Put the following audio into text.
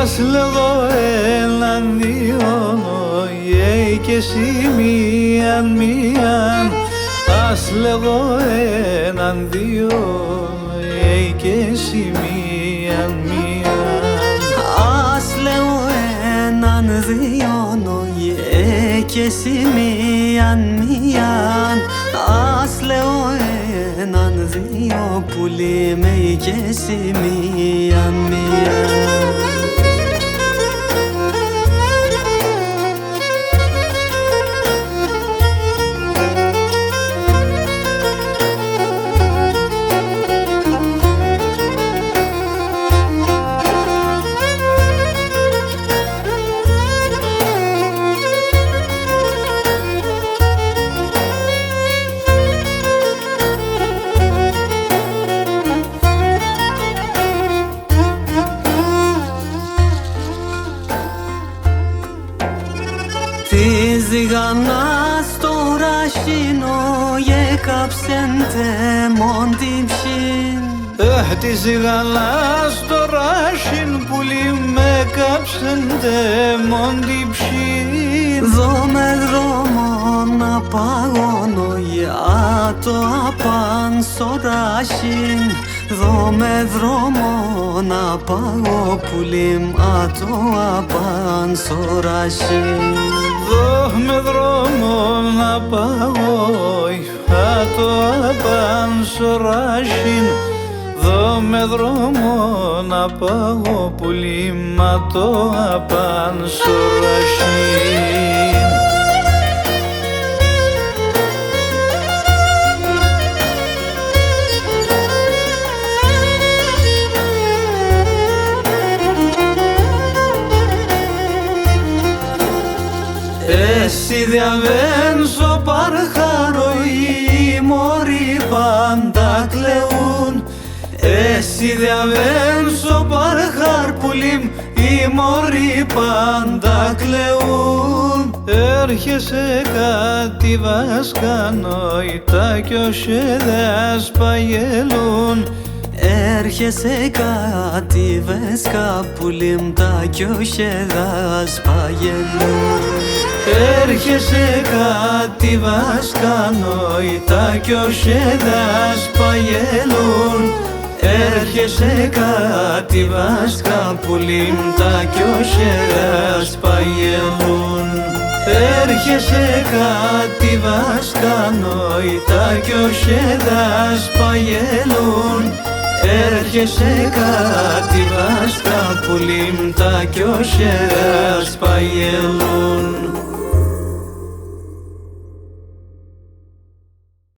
Ας λέγω έναν δύο και εσύ μίαν ας λέγω έναν δύο και εσύ μίαν ας λέγω έναν δύο και εσύ μίαν ας λέγω έναν δύο πουλί με και εσύ μίαν Τη ζυγανά στο ράσινο έκαψεντε μον την ψήν. Τη ζυγανά στο ράσιν πουλί με κάψεντε μον την ψήν. Δω με δρόμο να παγώνω για το απάν στο ράσιν. Δω με δρόμο να παγώ πουλί μα το απάν στο ράσιν. Δω με δρόμο να πάω το απάν στο ράσιν. Δω με δρόμο να πάω πουλί μα το απάν στο ράσιν. Εσύ διαβαίνεις στο παρχάρο, οι μωροί πάντα κλαίουν. Εσύ διαβαίνεις στο παρχάρ πουλίμ, οι μωροί πάντα κλαίουν. Έρχεσαι κάτι βασκανόητα κι όσοι δεν σπαγελούν. Έρχεσαι κάτι βέσκα πουλίμ τα κι όσοι δεν σπαγελούν. Έρχεσαι κάτι βασκανόητα κι όσοι δεν σπαγελούν. Έρχεσαι κάτι βάσκα πουλίμ τα κι όσοι δεν σπαγελούν. Έρχεσαι κάτι βασκανόητα κι όσοι δεν σπαγελούν. Έρχεσαι κάτι βάσκα πουλίμ τα κι όσοι δεν σπαγελούν.